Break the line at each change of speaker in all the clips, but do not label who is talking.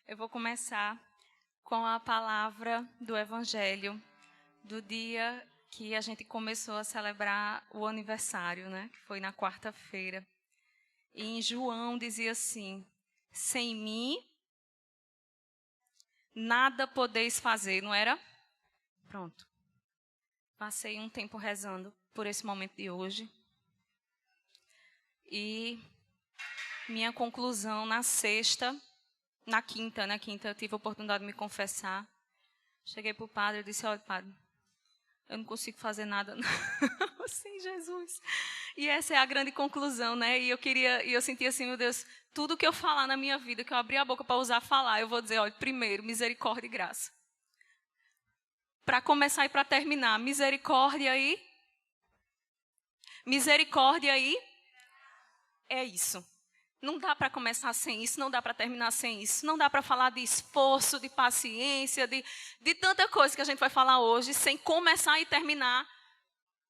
Eu vou começar com a palavra do Evangelho do dia que a gente começou a celebrar o aniversário, né? Que foi na quarta-feira. E em João dizia assim: sem mim, nada podeis fazer, não era? Pronto. Passei um tempo rezando por esse momento de hoje. E minha conclusão na quinta eu tive a oportunidade de me confessar. Cheguei para o padre e disse: olha, padre, eu não consigo fazer nada sem Jesus. E essa é a grande conclusão, né? E eu senti assim, meu Deus, tudo que eu falar na minha vida, que eu abrir a boca para usar falar, eu vou dizer, olha, primeiro, misericórdia e graça. Para começar e para terminar, misericórdia e é isso. Não dá para começar sem isso, não dá para terminar sem isso, não dá para falar de esforço, de paciência, de tanta coisa que a gente vai falar hoje, sem começar e terminar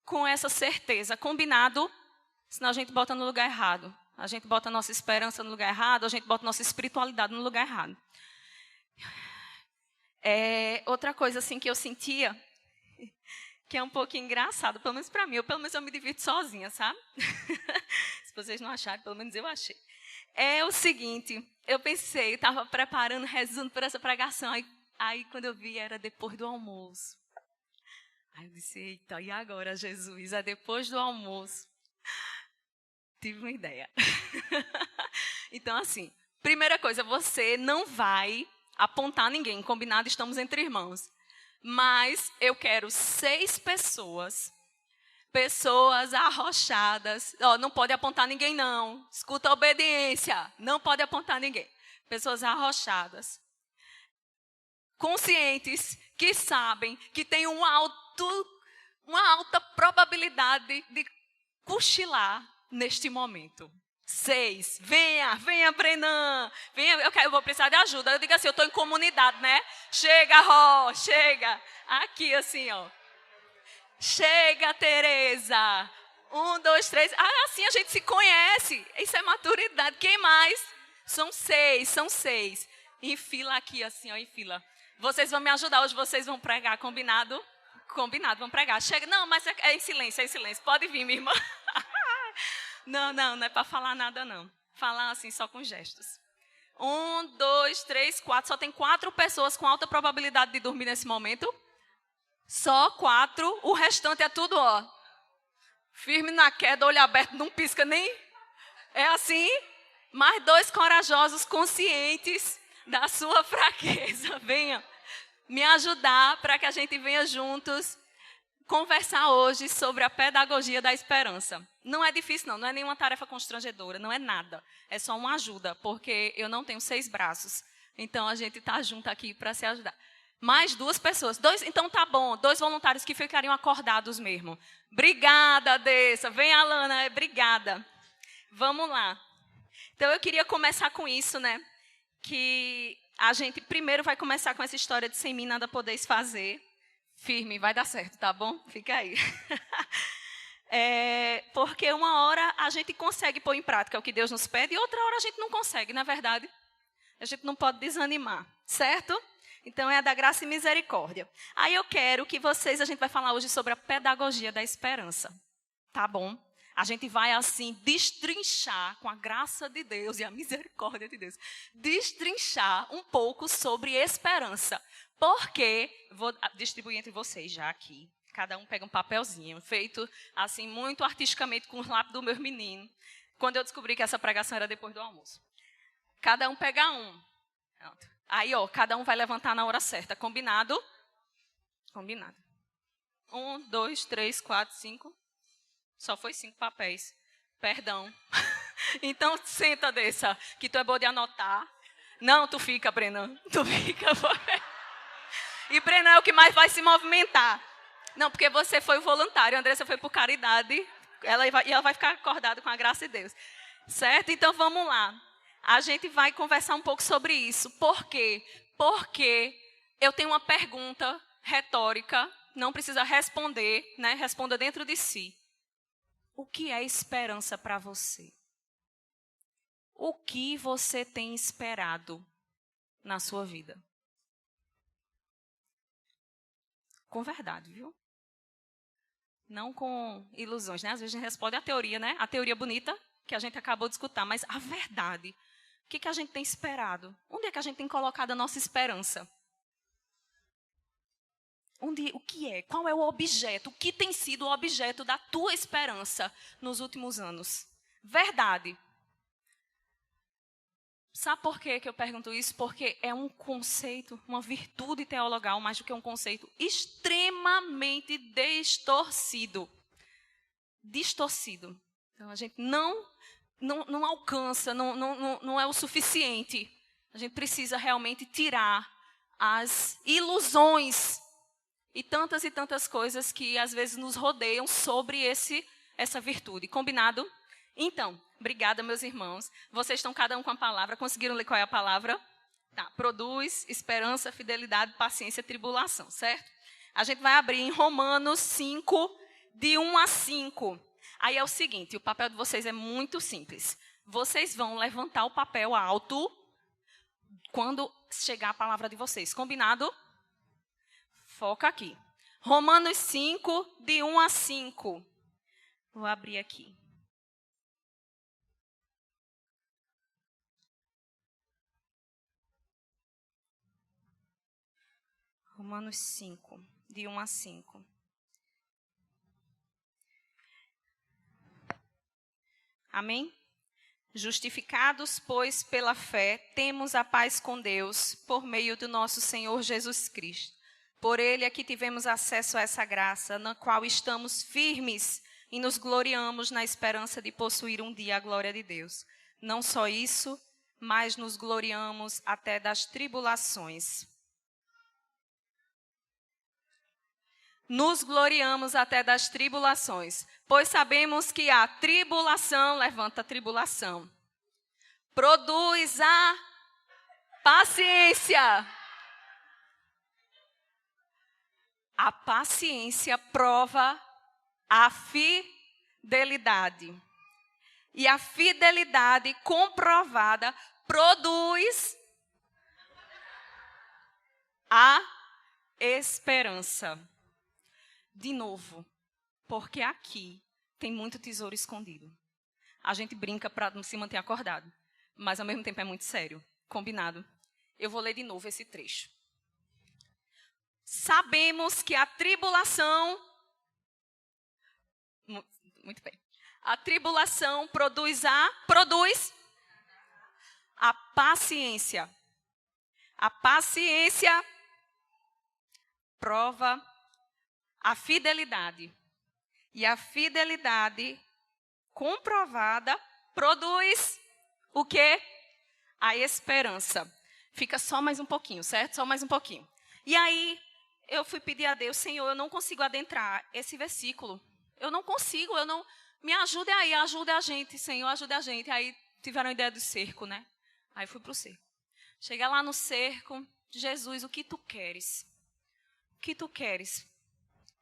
com essa certeza. Combinado? Senão a gente bota no lugar errado. A gente bota a nossa esperança no lugar errado, a gente bota a nossa espiritualidade no lugar errado. Outra coisa assim que eu sentia, que é um pouco engraçado, pelo menos para mim, pelo menos eu me divirto sozinha, sabe? Se vocês não acharem, pelo menos eu achei. É o seguinte, eu pensei, estava preparando, rezando por essa pregação, aí quando eu vi era depois do almoço. Aí eu disse, eita, e agora, Jesus? É depois do almoço. Tive uma ideia. Então, assim, primeira coisa, você não vai apontar ninguém, combinado, estamos entre irmãos. Mas eu quero 6 pessoas arrochadas. Não pode apontar ninguém, não. Escuta a obediência. Não pode apontar ninguém. Pessoas arrochadas. Conscientes, que sabem, que têm uma alta probabilidade de cochilar neste momento. 6. Venha, Brenan. Venha, eu vou precisar de ajuda. Eu digo assim, eu estou em comunidade, né? Chega, Ró, chega. Aqui, assim, ó. Chega, Tereza. 1, 2, 3. Assim a gente se conhece. Isso é maturidade. Quem mais? São 6. Em fila aqui, assim, ó, em fila. Vocês vão me ajudar hoje, vocês vão pregar, combinado? Combinado, vão pregar. Chega, não, mas é em silêncio, Pode vir, minha irmã. Não é para falar nada, não. Falar assim, só com gestos. 1, 2, 3, 4. Só tem 4 pessoas com alta probabilidade de dormir nesse momento. Só 4. O restante é tudo, ó. Firme na queda, olho aberto, não pisca nem. É assim? Mais 2 corajosos, conscientes da sua fraqueza. Venham me ajudar para que a gente venha juntos conversar hoje sobre a pedagogia da esperança. Não é difícil, não é nenhuma tarefa constrangedora, não é nada. É só uma ajuda, porque eu não tenho 6 braços. Então, a gente está junto aqui para se ajudar. Mais 2 pessoas. 2, então tá bom, 2 voluntários que ficariam acordados mesmo. Obrigada, Dessa. Vem, Alana, obrigada. Vamos lá. Então, eu queria começar com isso, né? Que a gente primeiro vai começar com essa história de sem mim nada podeis fazer. Firme, vai dar certo, tá bom? Fica aí. Porque uma hora a gente consegue pôr em prática o que Deus nos pede e outra hora a gente não consegue, não é verdade? A gente não pode desanimar, certo? Então é a da graça e misericórdia. Aí eu quero que a gente vai falar hoje sobre a pedagogia da esperança, tá bom? A gente vai assim destrinchar com a graça de Deus e a misericórdia de Deus, destrinchar um pouco sobre esperança. Porque, vou distribuir entre vocês já aqui, cada um pega um papelzinho, feito assim muito artisticamente com o lápis do meu menino, quando eu descobri que essa pregação era depois do almoço. Cada um pega um. Pronto. Aí, ó, cada um vai levantar na hora certa, combinado? Combinado. 1, 2, 3, 4, 5. Só foi 5 papéis. Perdão. Então, senta, Dessa, que tu é boa de anotar. Não, tu fica, Brenan. Tu fica, E Brenan é o que mais vai se movimentar. Não, porque você foi voluntário, a Andressa foi por caridade. Ela vai ficar acordada com a graça de Deus. Certo? Então, vamos lá. A gente vai conversar um pouco sobre isso. Por quê? Porque eu tenho uma pergunta retórica, não precisa responder, né? Responda dentro de si. O que é esperança para você? O que você tem esperado na sua vida. Com verdade, viu? Não com ilusões, né? Às vezes a gente responde a teoria, né? A teoria bonita que a gente acabou de escutar, mas a verdade. O que a gente tem esperado? Onde é que a gente tem colocado a nossa esperança? O que é? Qual é o objeto? O que tem sido o objeto da tua esperança nos últimos anos? Verdade. Sabe por que eu pergunto isso? Porque é um conceito, uma virtude teologal, mais do que um conceito, extremamente distorcido. Distorcido. Então, a gente não alcança, não é o suficiente. A gente precisa realmente tirar as ilusões e tantas coisas que às vezes nos rodeiam sobre essa virtude. Combinado? Então, obrigada, meus irmãos. Vocês estão cada um com a palavra. Conseguiram ler qual é a palavra? Tá. Produz, esperança, fidelidade, paciência, tribulação, certo? A gente vai abrir em Romanos 5, de 1 a 5. Aí é o seguinte, o papel de vocês é muito simples. Vocês vão levantar o papel alto quando chegar a palavra de vocês. Combinado? Foca aqui. Romanos 5, de 1 a 5. Vou abrir aqui. Romanos 5, de 1 a 5. Amém? Justificados, pois, pela fé, temos a paz com Deus, por meio do nosso Senhor Jesus Cristo. Por ele é que tivemos acesso a essa graça, na qual estamos firmes e nos gloriamos na esperança de possuir um dia a glória de Deus. Não só isso, mas nos gloriamos até das tribulações. Nos gloriamos até das tribulações, pois sabemos que a tribulação, levanta a tribulação, produz a paciência. A paciência prova a fidelidade. E a fidelidade comprovada produz a esperança. De novo, porque aqui tem muito tesouro escondido. A gente brinca para se manter acordado, mas ao mesmo tempo é muito sério. Combinado? Eu vou ler de novo esse trecho. Sabemos que a tribulação... Muito bem. A tribulação produz a paciência. A paciência prova a fidelidade. E a fidelidade comprovada produz o quê? A esperança. Fica só mais um pouquinho, certo? Só mais um pouquinho. E aí, eu fui pedir a Deus, Senhor, eu não consigo adentrar esse versículo. Eu não consigo, me ajude aí, ajude a gente, Senhor, ajude a gente. Aí tiveram a ideia do cerco, né? Aí fui para o cerco. Cheguei lá no cerco, Jesus, o que tu queres? O que tu queres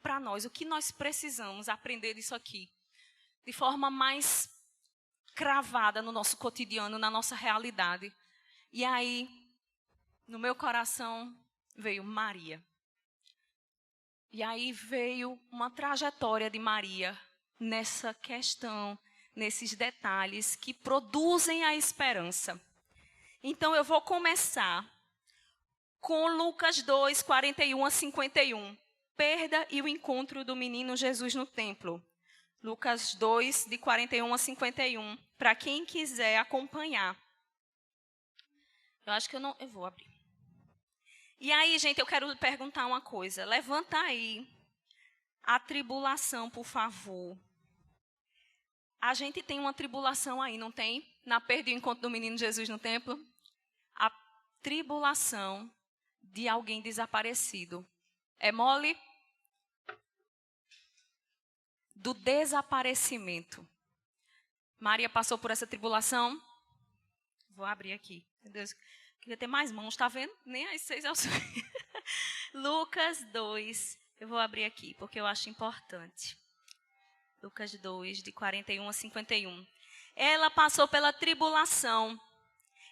para nós? O que nós precisamos aprender disso aqui? De forma mais cravada no nosso cotidiano, na nossa realidade. E aí, no meu coração, veio Maria. E aí veio uma trajetória de Maria nessa questão, nesses detalhes que produzem a esperança. Então, eu vou começar com Lucas 2, 41 a 51. Perda e o encontro do menino Jesus no templo. Lucas 2, de 41 a 51. Para quem quiser acompanhar. Eu vou abrir. E aí, gente, eu quero perguntar uma coisa. Levanta aí a tribulação, por favor. A gente tem uma tribulação aí, não tem? Na perda e o encontro do menino Jesus no templo. A tribulação de alguém desaparecido. É mole? Do desaparecimento. Maria passou por essa tribulação? Vou abrir aqui. Meu Deus, queria ter mais mãos, tá vendo? Nem as 6 ao Lucas 2. Eu vou abrir aqui, porque eu acho importante. Lucas 2, de 41 a 51. Ela passou pela tribulação.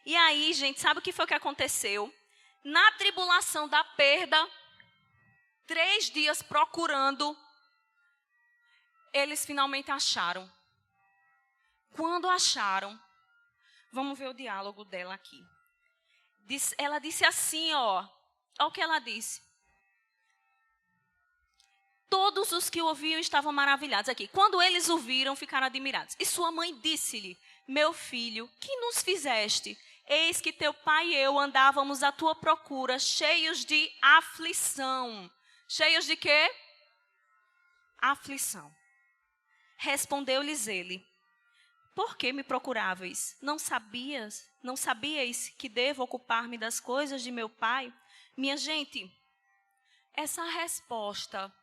E aí, gente, sabe o que foi que aconteceu? Na tribulação da perda, 3 dias procurando, eles finalmente acharam. Quando acharam, vamos ver o diálogo dela aqui. Ela disse assim, olha o que ela disse. Todos os que o ouviam estavam maravilhados aqui. Quando eles o viram, ficaram admirados. E sua mãe disse-lhe, meu filho, que nos fizeste? Eis que teu pai e eu andávamos à tua procura, cheios de aflição. Cheios de quê? Aflição. Respondeu-lhes ele, por que me procuráveis? Não sabíeis que devo ocupar-me das coisas de meu pai? Minha gente, essa resposta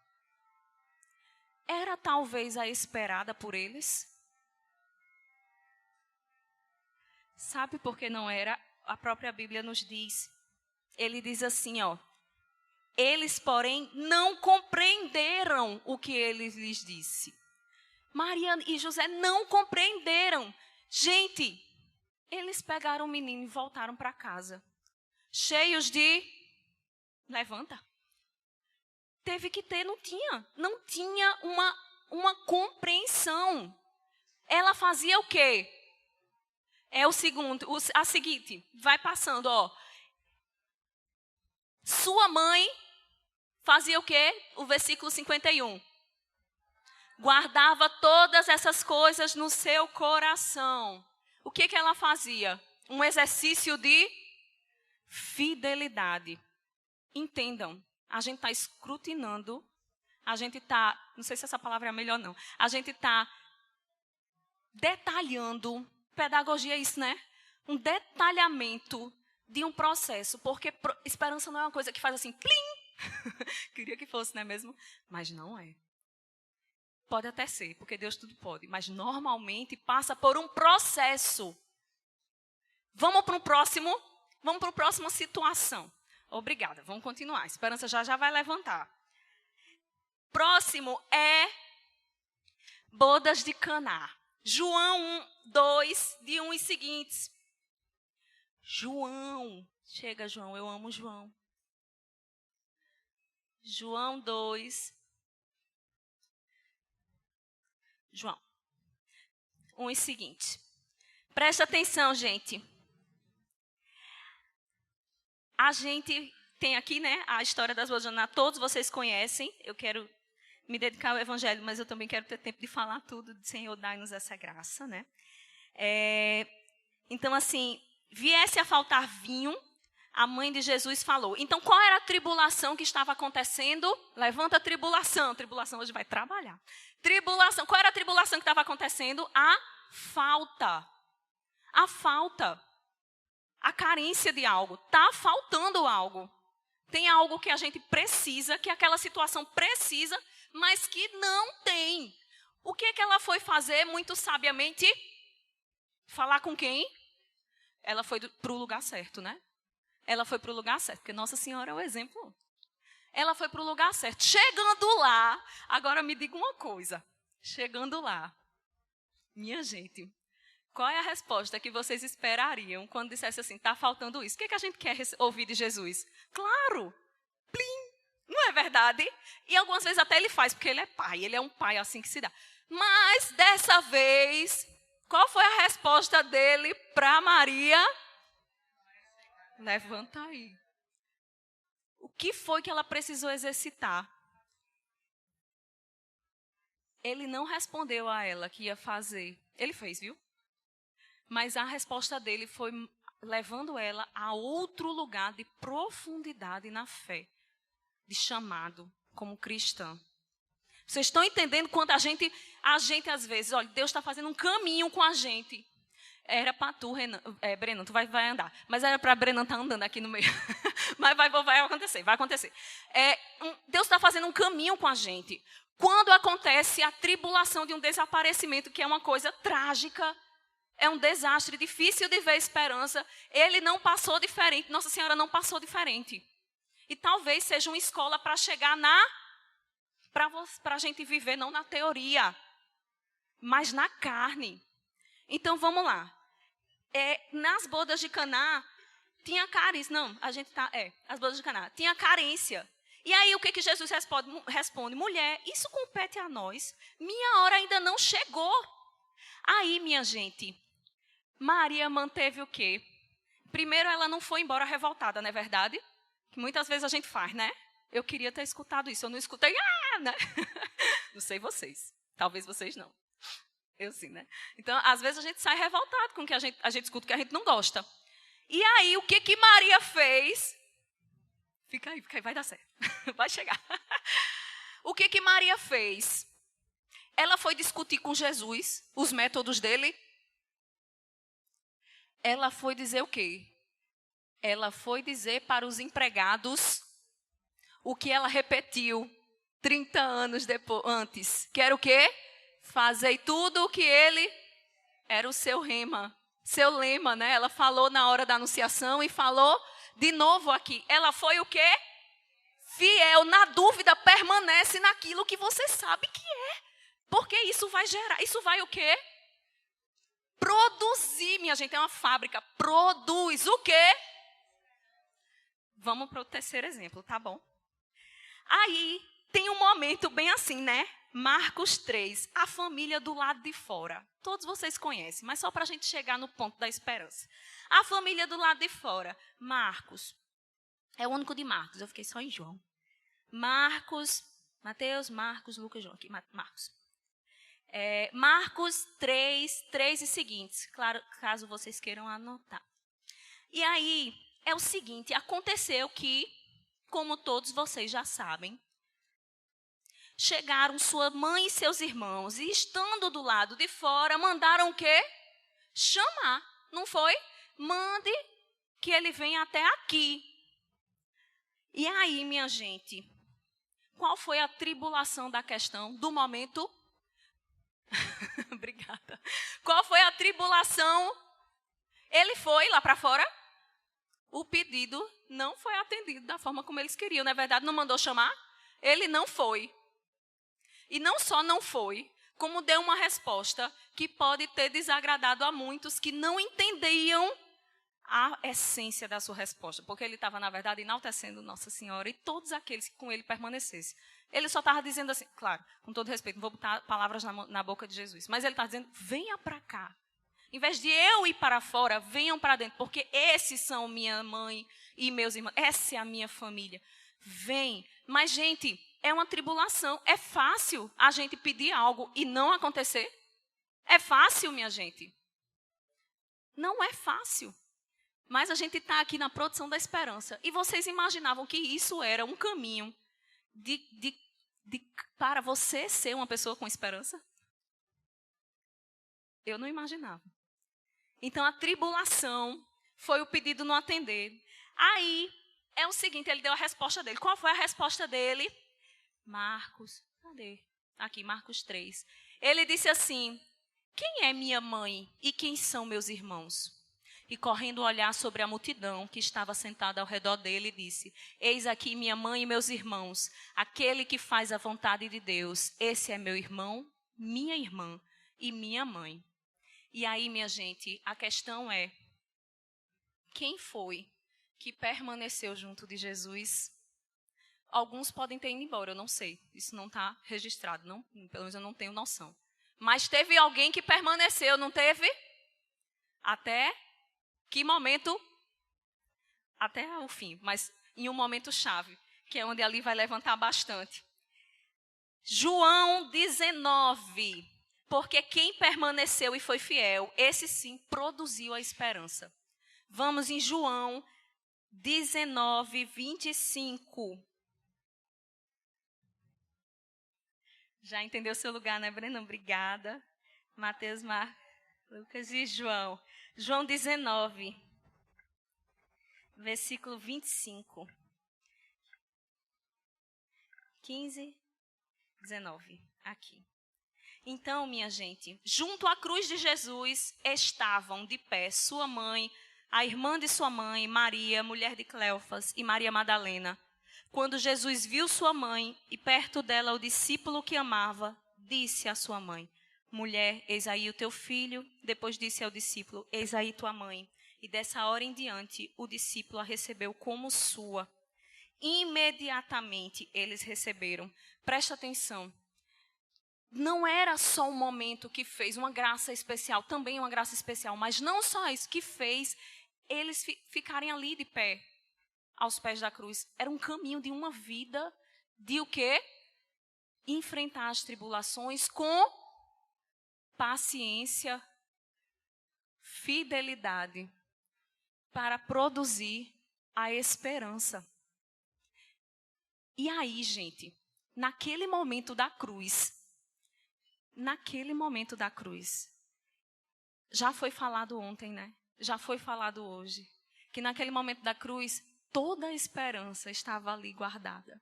era talvez a esperada por eles? Sabe por que não era? A própria Bíblia nos diz. Ele diz assim, eles, porém, não compreenderam o que ele lhes disse. Maria e José não compreenderam. Gente, eles pegaram o menino e voltaram para casa, cheios de... Levanta. Teve que ter, não tinha uma compreensão. Ela fazia o quê? É o segundo, a seguinte, vai passando, Sua mãe fazia o quê? O versículo 51. Guardava todas essas coisas no seu coração. O que ela fazia? Um exercício de fidelidade. Entendam, a gente está escrutinando, a gente está, não sei se essa palavra é melhor não, a gente está detalhando, pedagogia é isso, né? Um detalhamento de um processo, porque esperança não é uma coisa que faz assim, plim! Queria que fosse, não é mesmo? Mas não é. Pode até ser, porque Deus tudo pode, mas normalmente passa por um processo. Vamos para a próxima situação. Obrigada, vamos continuar. A esperança já vai levantar. Próximo é bodas de Caná. João 2, de 1 e seguintes. João, chega João, eu amo João. João 2. João 1 e seguinte. Presta atenção, gente. A gente tem aqui, né, a história das bodas de Caná. Todos vocês conhecem. Eu quero me dedicar ao evangelho, mas eu também quero ter tempo de falar tudo. Senhor, dai-nos essa graça, né? Então, assim, viesse a faltar vinho, a mãe de Jesus falou. Então, qual era a tribulação que estava acontecendo? Levanta a tribulação. A tribulação hoje vai trabalhar. Tribulação. Qual era a tribulação que estava acontecendo? A falta. A falta. A carência de algo. Está faltando algo. Tem algo que a gente precisa, que aquela situação precisa, mas que não tem. O que ela foi fazer muito sabiamente? Falar com quem? Ela foi para o lugar certo, né? Ela foi para o lugar certo, porque Nossa Senhora é o exemplo. Ela foi para o lugar certo. Chegando lá, agora me diga uma coisa. Chegando lá, minha gente, qual é a resposta que vocês esperariam quando dissesse assim, está faltando isso? O que a gente quer ouvir de Jesus? Claro, plim, não é verdade? E algumas vezes até ele faz, porque ele é pai, ele é um pai assim que se dá. Mas, dessa vez, qual foi a resposta dele para Maria? Levanta aí. O que foi que ela precisou exercitar? Ele não respondeu a ela que ia fazer. Ele fez, viu? Mas a resposta dele foi levando ela a outro lugar de profundidade na fé, de chamado como cristã. Vocês estão entendendo quando a gente às vezes, olha, Deus está fazendo um caminho com a gente. Era para tu, Brenan, tu vai andar. Mas era para Brenan estar andando aqui no meio. Mas vai acontecer, vai acontecer. Deus está fazendo um caminho com a gente. Quando acontece a tribulação de um desaparecimento, que é uma coisa trágica, é um desastre, difícil de ver esperança, ele não passou diferente, Nossa Senhora não passou diferente. E talvez seja uma escola para chegar para a gente viver, não na teoria, mas na carne. Então, vamos lá. Nas bodas de Caná, tinha carência. Não, as bodas de Caná. Tinha carência. E aí o que Jesus responde? Mulher, isso compete a nós. Minha hora ainda não chegou. Aí, minha gente, Maria manteve o quê? Primeiro, ela não foi embora revoltada, não é verdade? Que muitas vezes a gente faz, né? Eu queria ter escutado isso, eu não escutei, né? Não sei vocês, talvez vocês não. Eu sim, né? Então, às vezes a gente sai revoltado com o que a gente escuta que a gente não gosta. E aí, o que Maria fez? Fica aí, vai dar certo. Vai chegar. O que Maria fez? Ela foi discutir com Jesus os métodos dele. Ela foi dizer o quê? Ela foi dizer para os empregados o que ela repetiu 30 anos antes. Que era o quê? Fazei tudo o que ele... Era o seu lema, né? Ela falou na hora da anunciação e falou de novo aqui. Ela foi o quê? Fiel. Na dúvida, permanece naquilo que você sabe que é. Porque isso vai gerar... Isso vai o quê? Produzir, minha gente, é uma fábrica. Produz o quê? Vamos para o terceiro exemplo, tá bom? Aí, tem um momento bem assim, né? Marcos 3, a família do lado de fora. Todos vocês conhecem, mas só para a gente chegar no ponto da esperança. A família do lado de fora. Marcos. É o único de Marcos, eu fiquei só em João. Marcos, Mateus, Marcos, Lucas, João. Aqui, Marcos. Marcos 3 e seguintes. Claro, caso vocês queiram anotar. E aí, é o seguinte, aconteceu que, como todos vocês já sabem, chegaram sua mãe e seus irmãos, e estando do lado de fora, mandaram o quê? Chamar, não foi? Mande que ele venha até aqui. E aí, minha gente, qual foi a tribulação da questão do momento? Obrigada. Qual foi a tribulação? Ele foi lá para fora? O pedido não foi atendido da forma como eles queriam. Na verdade, não mandou chamar? Ele não foi. E não só não foi, como deu uma resposta que pode ter desagradado a muitos que não entendiam a essência da sua resposta. Porque ele estava, na verdade, enaltecendo Nossa Senhora e todos aqueles que com ele permanecessem. Ele só estava dizendo assim, claro, com todo respeito, não vou botar palavras na boca de Jesus, mas ele está dizendo, venha para cá. Em vez de eu ir para fora, venham para dentro, porque esses são minha mãe e meus irmãos, essa é a minha família. Vem. Mas, gente, é uma tribulação. É fácil a gente pedir algo e não acontecer? É fácil, minha gente? Não é fácil. Mas a gente está aqui na produção da esperança. E vocês imaginavam que isso era um caminho para você ser uma pessoa com esperança? Eu não imaginava. Então, a tribulação foi o pedido não atender. Aí, é o seguinte, ele deu a resposta dele. Qual foi a resposta dele? Marcos, cadê? Aqui, Marcos 3. Ele disse assim, quem é minha mãe e quem são meus irmãos? E correndo olhar sobre a multidão que estava sentada ao redor dele, disse, eis aqui minha mãe e meus irmãos, aquele que faz a vontade de Deus, esse é meu irmão, minha irmã e minha mãe. E aí, minha gente, a questão é, quem foi que permaneceu junto de Jesus? Alguns podem ter ido embora, eu não sei. Isso não está registrado, não, pelo menos eu não tenho noção. Mas teve alguém que permaneceu, não teve? Até que momento? Até o fim, mas em um momento chave, que é onde ali vai levantar bastante. João 19. Porque quem permaneceu e foi fiel, esse sim produziu a esperança. Vamos em João 19, 25. Já entendeu o seu lugar, né, Breno? Obrigada. Mateus, Marcos, Lucas e João. João 19, versículo 25. 15, 19. Aqui. Então, minha gente, junto à cruz de Jesus estavam de pé sua mãe, a irmã de sua mãe, Maria, mulher de Cleofas, e Maria Madalena. Quando Jesus viu sua mãe e perto dela o discípulo que amava, disse à sua mãe, mulher, eis aí o teu filho. Depois disse ao discípulo, eis aí tua mãe. E dessa hora em diante, o discípulo a recebeu como sua. Imediatamente eles receberam. Presta atenção. Não era só um momento que fez uma graça especial, também uma graça especial, mas não só isso, que fez eles ficarem ali de pé, aos pés da cruz. Era um caminho de uma vida de o quê? Enfrentar as tribulações com paciência, fidelidade, para produzir a esperança. E aí, gente, naquele momento da cruz, já foi falado ontem, né? Já foi falado hoje, que naquele momento da cruz, toda a esperança estava ali guardada.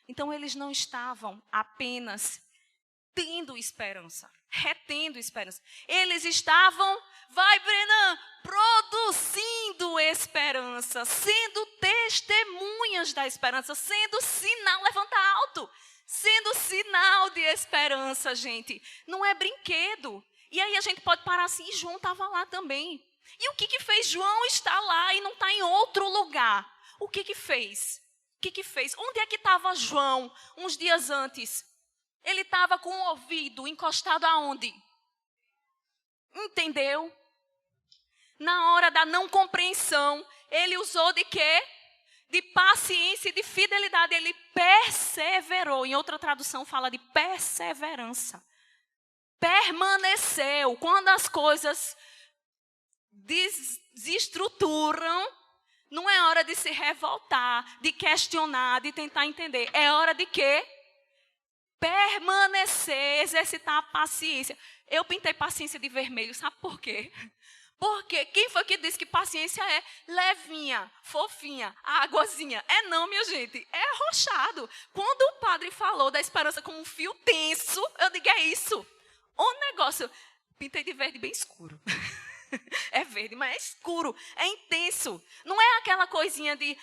Então, eles não estavam apenas tendo esperança, retendo esperança. Eles estavam, Brenan, produzindo esperança, sendo testemunhas da esperança, sendo sinal, levanta alto, sendo sinal de esperança, gente. Não é brinquedo. E aí a gente pode parar assim, e João estava lá também. E o que fez João estar lá e não estar em outro lugar? O que fez? O que fez? Onde é que estava João uns dias antes? Ele estava com o ouvido encostado aonde? Entendeu? Na hora da não compreensão, ele usou de quê? De paciência e de fidelidade. Ele perseverou. Em outra tradução fala de perseverança. Permaneceu. Quando as coisas desestruturam, não é hora de se revoltar, de questionar, de tentar entender. É hora de quê? Permanecer, exercitar a paciência. Eu pintei paciência de vermelho, sabe por quê? Porque quem foi que disse que paciência é levinha, fofinha, águazinha? É não, minha gente, é arrochado. Quando o padre falou da esperança como um fio tenso, eu digo, é isso. O negócio, pintei de verde bem escuro. É verde, mas é escuro, é intenso. Não é aquela coisinha de,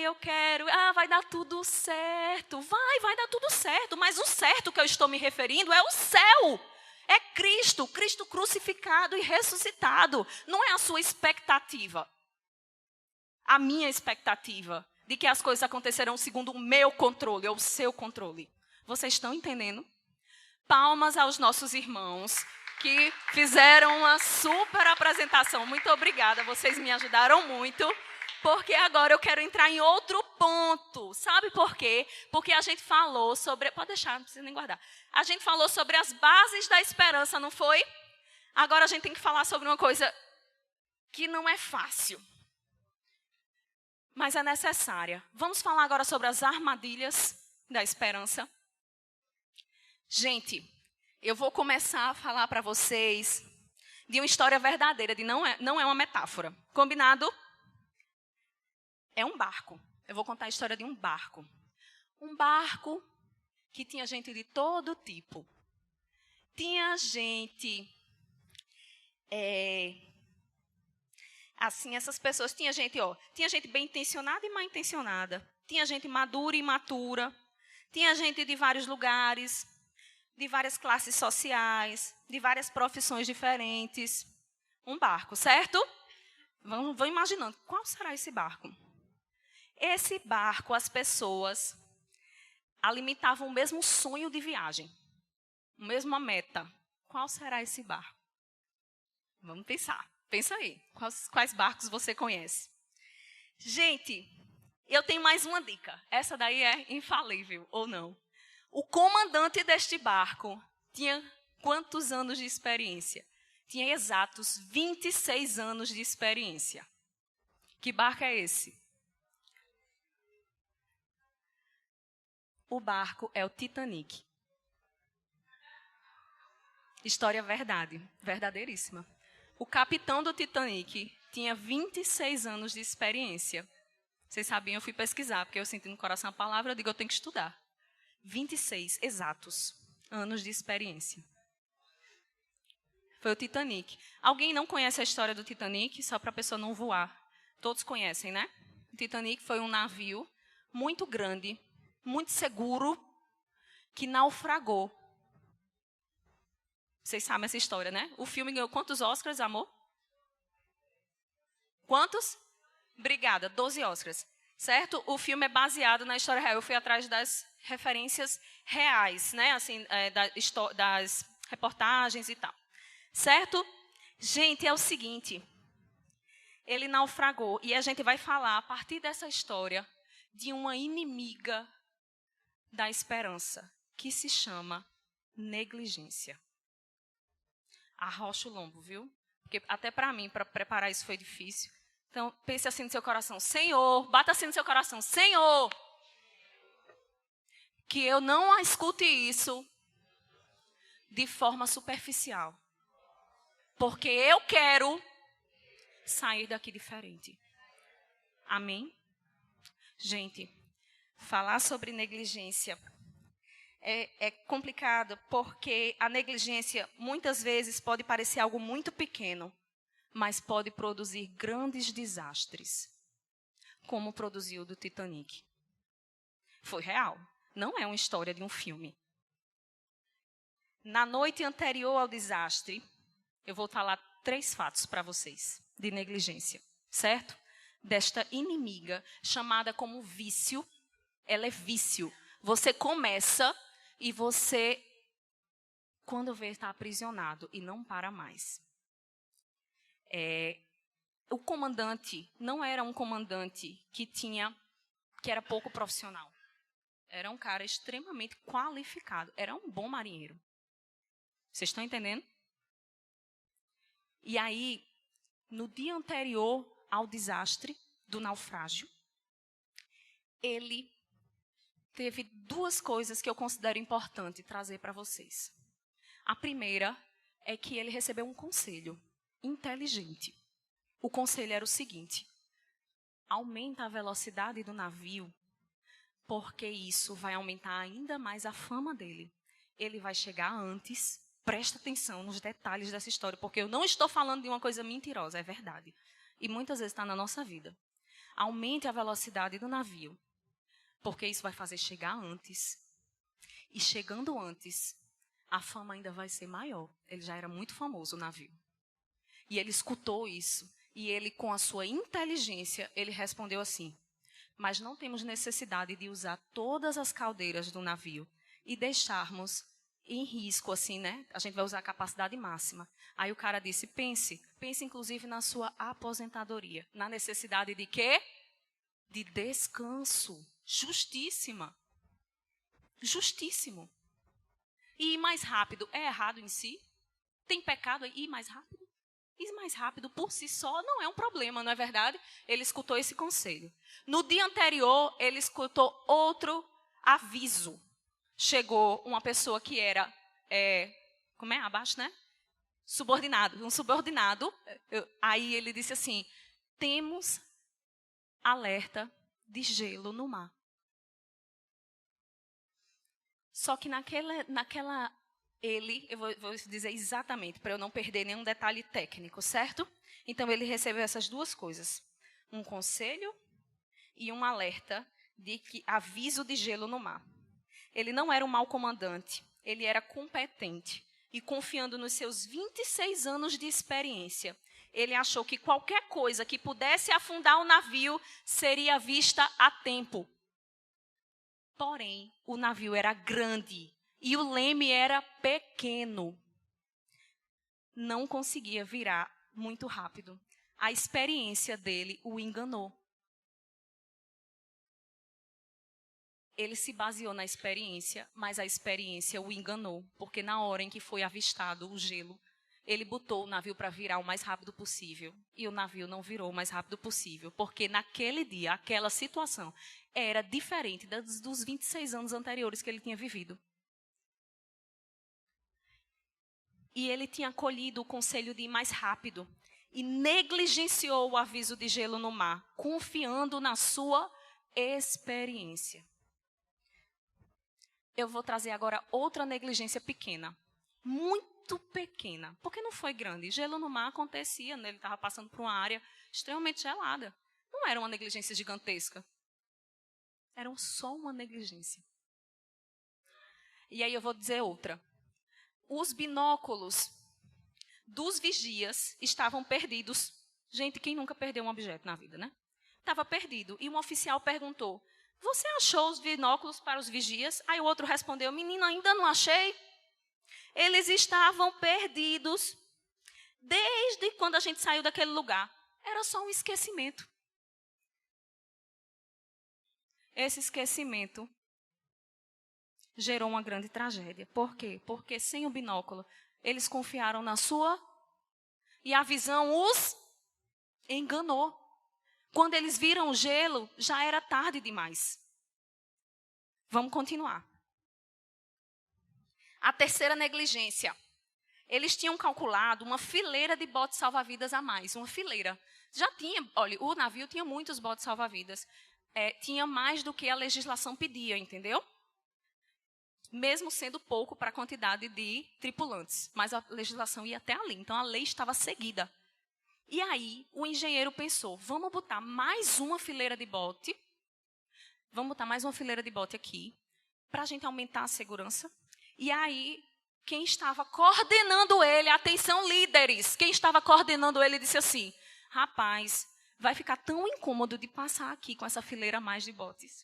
eu quero, vai dar tudo certo. Vai dar tudo certo, mas o certo que eu estou me referindo é o céu. É Cristo crucificado e ressuscitado. Não é a sua expectativa. A minha expectativa de que as coisas acontecerão segundo o meu controle, ou o seu controle. Vocês estão entendendo? Palmas aos nossos irmãos que fizeram uma super apresentação. Muito obrigada, vocês me ajudaram muito. Porque agora eu quero entrar em outro ponto. Sabe por quê? Porque a gente falou sobre... Pode deixar, não precisa nem guardar. A gente falou sobre as bases da esperança, não foi? Agora a gente tem que falar sobre uma coisa que não é fácil, mas é necessária. Vamos falar agora sobre as armadilhas da esperança. Gente, eu vou começar a falar para vocês de uma história verdadeira, não é uma metáfora. Combinado? É um barco. Eu vou contar a história de um barco. Um barco que tinha gente de todo tipo. Tinha gente... assim, essas pessoas... Tinha gente bem intencionada e mal intencionada. Tinha gente madura e imatura. Tinha gente de vários lugares, de várias classes sociais, de várias profissões diferentes. Um barco, certo? Vão imaginando, qual será esse barco? Esse barco, as pessoas alimentavam o mesmo sonho de viagem, a mesma meta. Qual será esse barco? Vamos pensar. Pensa aí, quais barcos você conhece? Gente, eu tenho mais uma dica. Essa daí é infalível, ou não? O comandante deste barco tinha quantos anos de experiência? Tinha exatos 26 anos de experiência. Que barco é esse? O barco é o Titanic. História verdadeiríssima. O capitão do Titanic tinha 26 anos de experiência. Vocês sabiam, eu fui pesquisar, porque eu senti no coração a palavra, eu digo, eu tenho que estudar. 26 exatos anos de experiência. Foi o Titanic. Alguém não conhece a história do Titanic? Só para a pessoa não voar. Todos conhecem, né? O Titanic foi um navio muito grande, muito seguro, que naufragou. Vocês sabem essa história, né? O filme ganhou quantos Oscars, amor? Quantos? Obrigada, 12 Oscars. Certo? O filme é baseado na história real. Eu fui atrás das referências reais, né? Assim, das reportagens e tal. Certo? Gente, é o seguinte. Ele naufragou. E a gente vai falar, a partir dessa história, de uma inimiga da esperança, que se chama negligência. Arrocha o lombo, viu? Porque até para mim, para preparar isso foi difícil. Então, pense assim no seu coração. Senhor, bata assim no seu coração. Senhor, que eu não escute isso de forma superficial. Porque eu quero sair daqui diferente. Amém? Gente, falar sobre negligência é complicado porque a negligência muitas vezes pode parecer algo muito pequeno, mas pode produzir grandes desastres, como produziu o do Titanic. Foi real, não é uma história de um filme. Na noite anterior ao desastre, eu vou falar 3 fatos para vocês de negligência, certo? Desta inimiga chamada como vício. Ela é vício. Você começa e você, quando vê, está aprisionado e não para mais. O comandante não era um comandante que era pouco profissional. Era um cara extremamente qualificado. Era um bom marinheiro. Vocês estão entendendo? E aí, no dia anterior ao desastre do naufrágio, ele teve 2 coisas que eu considero importante trazer para vocês. A primeira é que ele recebeu um conselho inteligente. O conselho era o seguinte: aumenta a velocidade do navio, porque isso vai aumentar ainda mais a fama dele. Ele vai chegar antes. Presta atenção nos detalhes dessa história, porque eu não estou falando de uma coisa mentirosa, é verdade. E muitas vezes está na nossa vida. Aumente a velocidade do navio, porque isso vai fazer chegar antes. E chegando antes, a fama ainda vai ser maior. Ele já era muito famoso, o navio. E ele escutou isso. E ele, com a sua inteligência, ele respondeu assim: mas não temos necessidade de usar todas as caldeiras do navio e deixarmos em risco, assim, né? A gente vai usar a capacidade máxima. Aí o cara disse: pense inclusive na sua aposentadoria. Na necessidade de quê? De descanso. Justíssima. Justíssimo. E ir mais rápido é errado em si? Tem pecado aí? Ir mais rápido? Ir mais rápido por si só não é um problema, não é verdade? Ele escutou esse conselho. No dia anterior, ele escutou outro aviso. Chegou uma pessoa que era, como é? Abaixo, né? Subordinado. Um subordinado. Aí ele disse assim: temos alerta de gelo no mar. Só que eu vou dizer exatamente, para eu não perder nenhum detalhe técnico, certo? Então, ele recebeu essas 2 coisas. Um conselho e um alerta de aviso de gelo no mar. Ele não era um mau comandante, ele era competente. E confiando nos seus 26 anos de experiência, ele achou que qualquer coisa que pudesse afundar o navio seria vista a tempo. Porém, o navio era grande e o leme era pequeno. Não conseguia virar muito rápido. A experiência dele o enganou. Ele se baseou na experiência, mas a experiência o enganou, porque na hora em que foi avistado o gelo, ele botou o navio para virar o mais rápido possível. E o navio não virou o mais rápido possível, porque naquele dia, aquela situação era diferente dos 26 anos anteriores que ele tinha vivido. E ele tinha acolhido o conselho de ir mais rápido e negligenciou o aviso de gelo no mar, confiando na sua experiência. Eu vou trazer agora outra negligência pequena, muito pequena, porque não foi grande. Gelo no mar acontecia, né? Ele estava passando por uma área extremamente gelada. Não era uma negligência gigantesca. Era só uma negligência. E aí eu vou dizer outra. Os binóculos dos vigias estavam perdidos. Gente, quem nunca perdeu um objeto na vida, né? Estava perdido. E um oficial perguntou, você achou os binóculos para os vigias? Aí o outro respondeu, menino, ainda não achei. Eles estavam perdidos desde quando a gente saiu daquele lugar. Era só um esquecimento. Esse esquecimento gerou uma grande tragédia. Por quê? Porque sem o binóculo, eles confiaram na sua e a visão os enganou. Quando eles viram o gelo, já era tarde demais. Vamos continuar. A terceira negligência. Eles tinham calculado uma fileira de botes salva-vidas a mais. Uma fileira. Já tinha, olha, o navio tinha muitos botes salva-vidas. Tinha mais do que a legislação pedia, entendeu? Mesmo sendo pouco para a quantidade de tripulantes. Mas a legislação ia até ali. Então, a lei estava seguida. E aí, o engenheiro pensou, vamos botar mais uma fileira de bote. Vamos botar mais uma fileira de bote aqui, para a gente aumentar a segurança. E aí, quem estava coordenando ele, atenção líderes, quem estava coordenando ele disse assim, rapaz, vai ficar tão incômodo de passar aqui com essa fileira a mais de botes.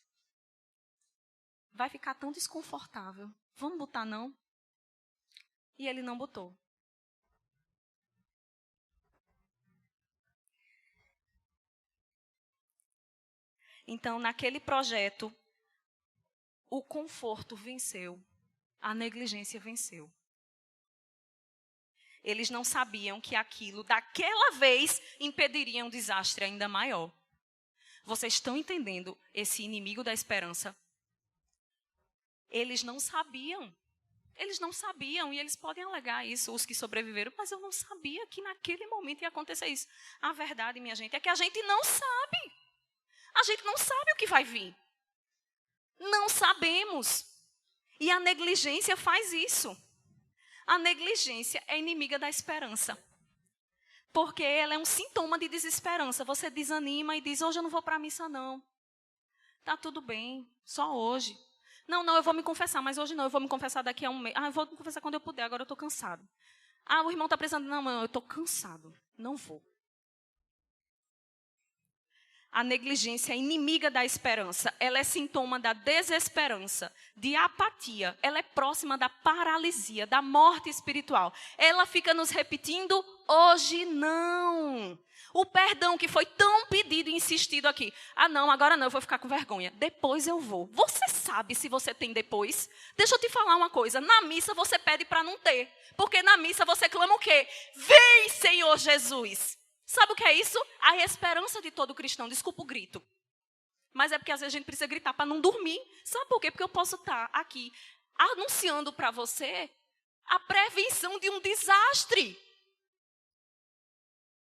Vai ficar tão desconfortável. Vamos botar não? E ele não botou. Então, naquele projeto, o conforto venceu, a negligência venceu. Eles não sabiam que aquilo, daquela vez, impediria um desastre ainda maior. Vocês estão entendendo esse inimigo da esperança? Eles não sabiam. Eles não sabiam, e eles podem alegar isso, os que sobreviveram, mas eu não sabia que naquele momento ia acontecer isso. A verdade, minha gente, é que a gente não sabe. A gente não sabe o que vai vir. Não sabemos. E a negligência faz isso. A negligência é inimiga da esperança. Porque ela é um sintoma de desesperança. Você desanima e diz, hoje eu não vou para a missa não. Tá tudo bem, só hoje. Não, eu vou me confessar, mas hoje não, eu vou me confessar daqui a um mês. Eu vou me confessar quando eu puder, agora eu estou cansado. O irmão está precisando, não, eu estou cansado, não vou. A negligência é inimiga da esperança. Ela é sintoma da desesperança, de apatia. Ela é próxima da paralisia, da morte espiritual. Ela fica nos repetindo, hoje não. O perdão que foi tão pedido e insistido aqui. Não, agora não, eu vou ficar com vergonha. Depois eu vou. Você sabe se você tem depois? Deixa eu te falar uma coisa. Na missa você pede para não ter. Porque na missa você clama o quê? Vem, Senhor Jesus. Sabe o que é isso? A esperança de todo cristão. Desculpa o grito. Mas é porque às vezes a gente precisa gritar para não dormir. Sabe por quê? Porque eu posso estar aqui anunciando para você a prevenção de um desastre.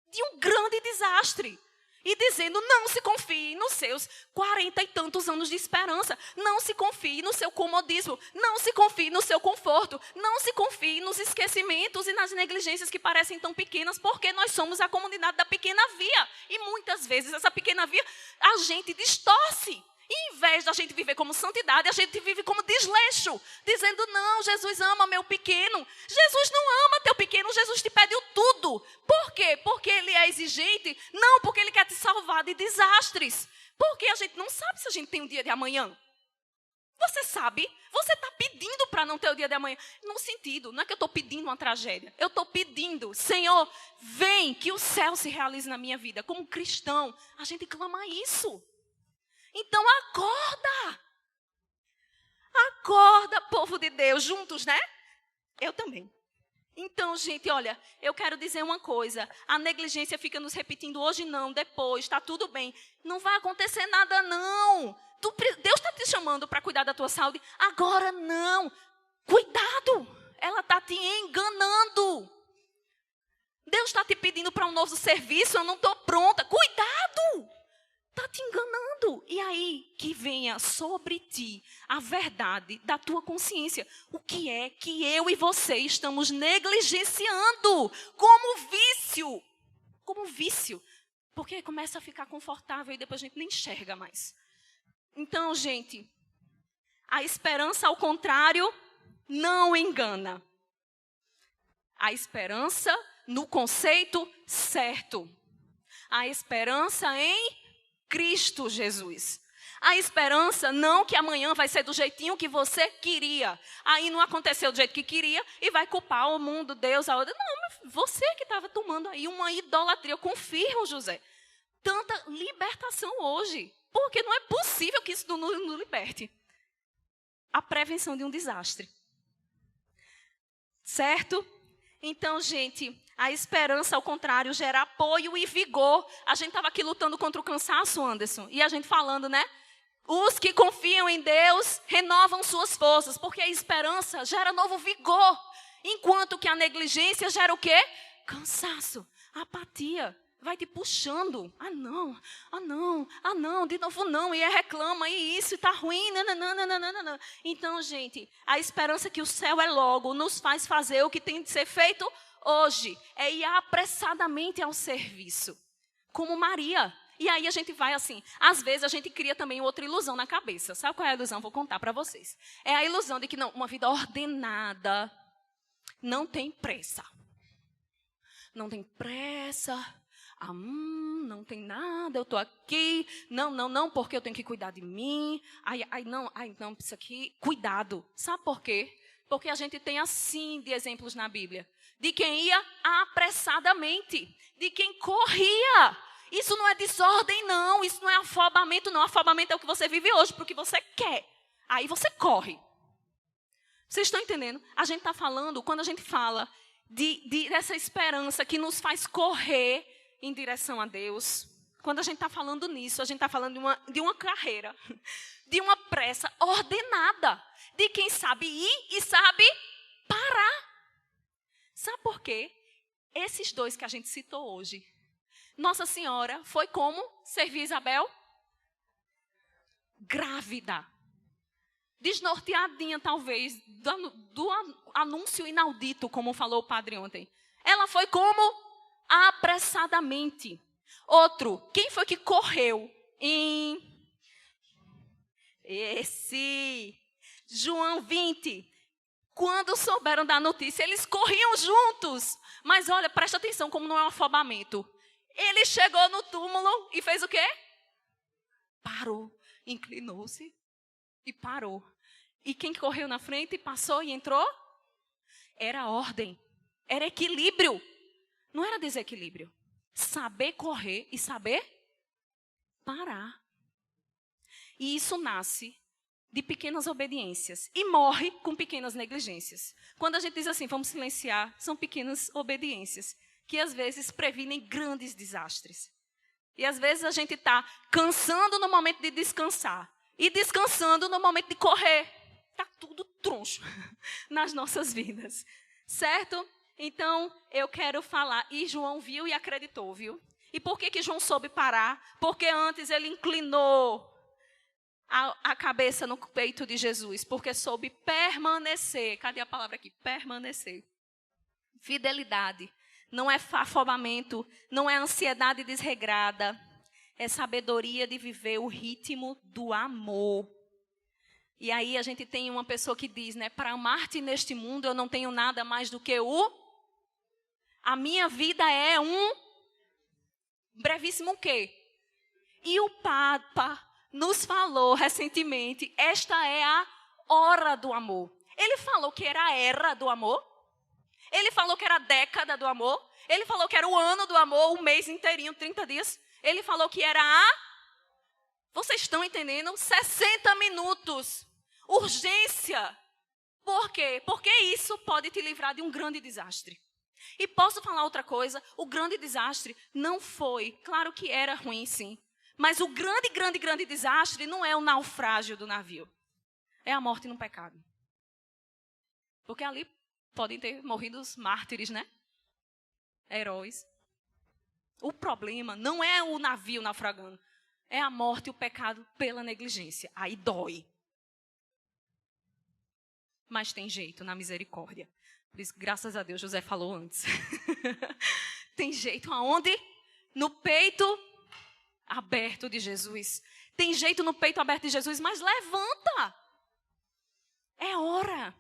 De um grande desastre. E dizendo, não se confie nos seus 40 e tantos anos de esperança. Não se confie no seu comodismo. Não se confie no seu conforto. Não se confie nos esquecimentos e nas negligências que parecem tão pequenas, porque nós somos a comunidade da pequena via. E muitas vezes essa pequena via a gente distorce. E em vez da gente viver como santidade, a gente vive como desleixo. Dizendo, não, Jesus ama meu pequeno. Jesus não ama teu pequeno, Jesus te pede o tudo. Por quê? Porque ele é exigente? Não, porque ele quer te salvar de desastres. Porque a gente não sabe se a gente tem um dia de amanhã. Você sabe? Você está pedindo para não ter o dia de amanhã. No sentido, não é que eu estou pedindo uma tragédia. Eu estou pedindo, Senhor, vem que o céu se realize na minha vida. Como cristão, a gente clama isso. Então acorda. Acorda, povo de Deus, juntos, né? Eu também. Então, gente, olha, eu quero dizer uma coisa. A negligência fica nos repetindo hoje não, depois, está tudo bem. Não vai acontecer nada não. Deus está te chamando para cuidar da tua saúde. Agora não. Cuidado. Ela está te enganando. Deus está te pedindo para um novo serviço, eu não estou pronta. Cuidado. Está te enganando. E aí que venha sobre ti a verdade da tua consciência. O que é que eu e você estamos negligenciando como vício? Como vício. Porque começa a ficar confortável e depois a gente nem enxerga mais. Então, gente, a esperança, ao contrário, não engana. A esperança no conceito certo. A esperança em Cristo Jesus. A esperança não que amanhã vai ser do jeitinho que você queria. Aí não aconteceu do jeito que queria e vai culpar o mundo, Deus, a outra. Não, você que estava tomando aí uma idolatria. Eu confirmo, José. Tanta libertação hoje. Porque não é possível que isso não liberte. A prevenção de um desastre. Certo? Então, gente, a esperança, ao contrário, gera apoio e vigor. A gente estava aqui lutando contra o cansaço, Anderson. E a gente falando, né? Os que confiam em Deus renovam suas forças, porque a esperança gera novo vigor. Enquanto que a negligência gera o quê? Cansaço, apatia. Vai te puxando. Ah, não, de novo não. E reclama, e isso, está ruim. Não. Então, gente, a esperança que o céu é logo nos faz fazer o que tem de ser feito hoje. É ir apressadamente ao serviço. Como Maria. E aí a gente vai assim, às vezes a gente cria também outra ilusão na cabeça. Sabe qual é a ilusão? Vou contar para vocês. É a ilusão de que não, uma vida ordenada não tem pressa. Não tem pressa. Não tem nada, eu estou aqui. Não, porque eu tenho que cuidar de mim. Não, isso aqui, cuidado. Sabe por quê? Porque a gente tem assim de exemplos na Bíblia. De quem ia apressadamente. De quem corria. Isso não é desordem, não. Isso não é afobamento, não. Afobamento é o que você vive hoje, porque você quer. Aí você corre. Vocês estão entendendo? A gente está falando, quando a gente fala dessa esperança que nos faz correr em direção a Deus. Quando a gente está falando nisso, a gente está falando de uma carreira, de uma pressa ordenada, de quem sabe ir e sabe parar. Sabe por quê? Esses dois que a gente citou hoje, Nossa Senhora foi como servir Isabel? Grávida. Desnorteadinha, talvez, do anúncio inaudito, como falou o padre ontem. Ela foi como apressadamente. Outro, quem foi que correu em João 20? Quando souberam da notícia, eles corriam juntos. Mas olha, presta atenção como não é um afobamento. Ele chegou no túmulo e fez o quê? Parou, inclinou-se e parou. E quem correu na frente, passou e entrou? Era ordem, era equilíbrio. Não era desequilíbrio. Saber correr e saber parar. E isso nasce de pequenas obediências e morre com pequenas negligências. Quando a gente diz assim, vamos silenciar, são pequenas obediências que às vezes previnem grandes desastres. E às vezes a gente está cansando no momento de descansar e descansando no momento de correr. Está tudo troncho nas nossas vidas. Certo? Então, eu quero falar, e João viu e acreditou, viu? E por que João soube parar? Porque antes ele inclinou a cabeça no peito de Jesus, porque soube permanecer. Cadê a palavra aqui? Permanecer. Fidelidade. Não é afobamento, não é ansiedade desregrada, é sabedoria de viver o ritmo do amor. E aí a gente tem uma pessoa que diz, né? Para amar-te neste mundo eu não tenho nada mais do que a minha vida é um brevíssimo o quê? E o Papa nos falou recentemente, esta é a hora do amor. Ele falou que era a era do amor. Ele falou que era a década do amor. Ele falou que era o ano do amor, o mês inteirinho, 30 dias. Ele falou que era Vocês estão entendendo? 60 minutos. Urgência. Por quê? Porque isso pode te livrar de um grande desastre. E posso falar outra coisa? O grande desastre não foi. Claro que era ruim, sim. Mas o grande desastre não é o naufrágio do navio. É a morte no pecado. Porque ali podem ter morrido os mártires, né? Heróis. O problema não é o navio naufragando. É a morte e o pecado pela negligência. Aí dói. Mas tem jeito na misericórdia. Por isso, graças a Deus, José falou antes. Tem jeito aonde? No peito aberto de Jesus. Tem jeito no peito aberto de Jesus, mas levanta. É hora.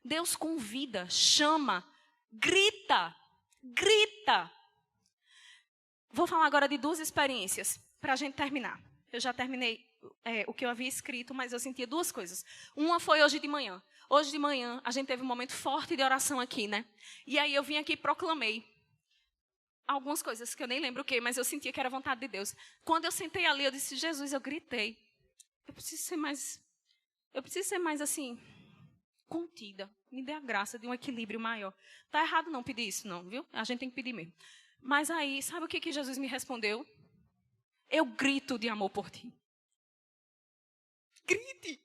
Deus convida, chama, grita. vou falar agora de 2 experiências, para a gente terminar. Eu já terminei o que eu havia escrito, mas eu sentia 2 coisas. Uma foi hoje de manhã. Hoje de manhã, a gente teve um momento forte de oração aqui, né? E aí eu vim aqui e proclamei algumas coisas que eu nem lembro o quê, mas eu sentia que era vontade de Deus. Quando eu sentei ali, eu disse, Jesus, eu gritei. Eu preciso ser mais assim, contida. Me dê a graça de um equilíbrio maior. Tá errado não pedir isso, não, viu? A gente tem que pedir mesmo. Mas aí, sabe o que Jesus me respondeu? Eu grito de amor por ti. Grite.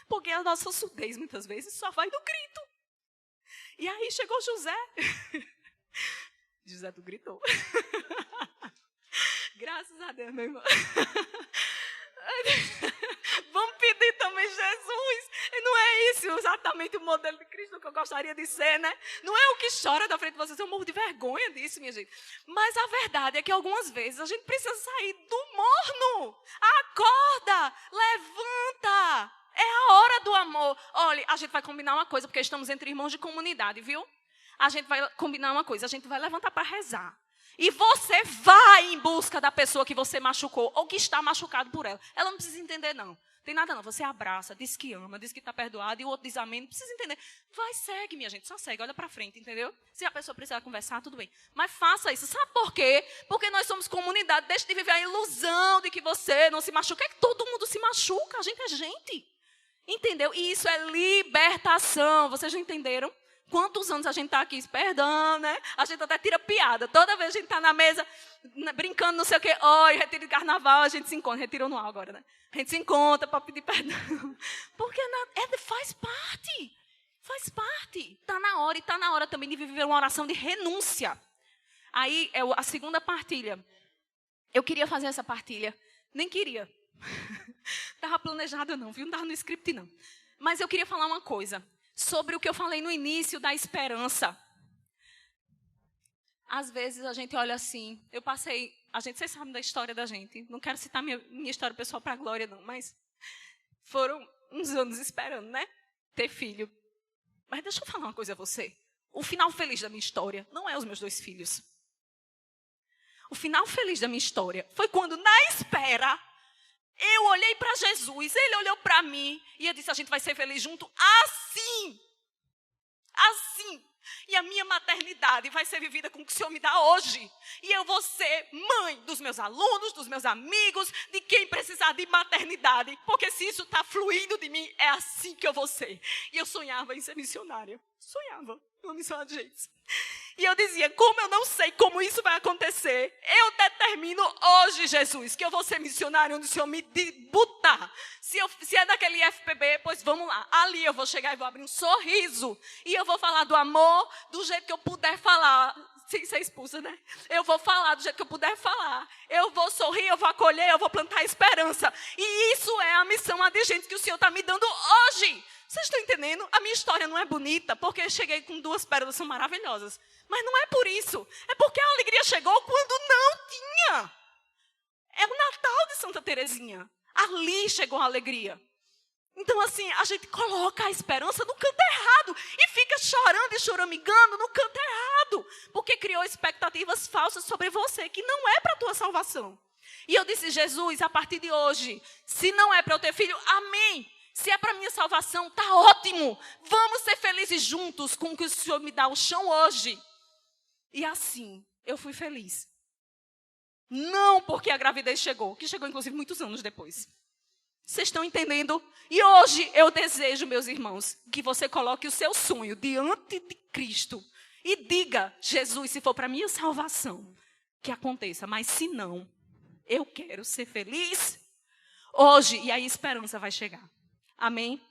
Porque a nossa surdez, muitas vezes, só vai no grito. E aí chegou José. José, tu gritou. Graças a Deus, meu irmão. Vamos pedir também, Jesus. Não é isso exatamente o modelo de Cristo que eu gostaria de ser, né? Não é o que chora da frente de vocês. Eu morro de vergonha disso, minha gente. Mas a verdade é que algumas vezes a gente precisa sair do morno. Acorda, levanta. É a hora do amor. Olha, a gente vai combinar uma coisa, porque estamos entre irmãos de comunidade, viu? A gente vai combinar uma coisa. A gente vai levantar para rezar. E você vai em busca da pessoa que você machucou ou que está machucado por ela. Ela não precisa entender, não. Tem nada, não. Você abraça, diz que ama, diz que está perdoado e o outro diz amém. Não precisa entender. Vai, segue, minha gente. Só segue, olha para frente, entendeu? Se a pessoa precisar conversar, tudo bem. Mas faça isso. Sabe por quê? Porque nós somos comunidade. Deixe de viver a ilusão de que você não se machuca. É que todo mundo se machuca. A gente é gente. Entendeu? E isso é libertação. Vocês já entenderam? Quantos anos a gente está aqui esperando, né? A gente até tira piada. Toda vez a gente está na mesa, brincando, não sei o quê. Oi, retiro de carnaval, a gente se encontra. Retiro anual agora, né? A gente se encontra para pedir perdão. Porque faz parte. Faz parte. Está na hora. E está na hora também de viver uma oração de renúncia. Aí, é a segunda partilha. Eu queria fazer essa partilha. Nem queria. Estava planejado não, viu? Não estava no script, não. Mas eu queria falar uma coisa. Sobre o que eu falei no início da esperança. Às vezes a gente olha assim, vocês sabem da história da gente, não quero citar minha história pessoal para a glória não, mas foram uns anos esperando, né, ter filho. Mas deixa eu falar uma coisa a você, o final feliz da minha história não é os meus 2 filhos. O final feliz da minha história foi quando, na espera, eu olhei para Jesus, ele olhou para mim e eu disse, a gente vai ser feliz junto assim. Assim. E a minha maternidade vai ser vivida com o que o Senhor me dá hoje. E eu vou ser mãe dos meus alunos, dos meus amigos, de quem precisar de maternidade. Porque se isso está fluindo de mim, é assim que eu vou ser. E eu sonhava em ser missionária. Sonhava uma missão de gente. E eu dizia, como eu não sei como isso vai acontecer, eu determino hoje, Jesus, que eu vou ser missionário onde o Senhor me botar. Se é daquele IFPB, pois vamos lá. Ali eu vou chegar e vou abrir um sorriso. E eu vou falar do amor do jeito que eu puder falar. Sem ser expulsa, né? Eu vou falar do jeito que eu puder falar. Eu vou sorrir, eu vou acolher, eu vou plantar esperança. E isso é a missão adigente que o Senhor está me dando hoje. Vocês estão entendendo? A minha história não é bonita, porque eu cheguei com 2 pérolas, são maravilhosas. Mas não é por isso. É porque a alegria chegou quando não tinha. É o Natal de Santa Terezinha. Ali chegou a alegria. Então, assim, a gente coloca a esperança no canto errado. E fica chorando e choramingando no canto errado. Porque criou expectativas falsas sobre você, que não é para a tua salvação. E eu disse, Jesus, a partir de hoje, se não é para eu ter filho, amém. Se é para minha salvação, tá ótimo. Vamos ser felizes juntos com o que o Senhor me dá o chão hoje. E assim, eu fui feliz. Não porque a gravidez chegou, que chegou inclusive muitos anos depois. Vocês estão entendendo? E hoje eu desejo, meus irmãos, que você coloque o seu sonho diante de Cristo. E diga, Jesus, se for para minha salvação, que aconteça. Mas se não, eu quero ser feliz hoje. E aí a esperança vai chegar. Amém?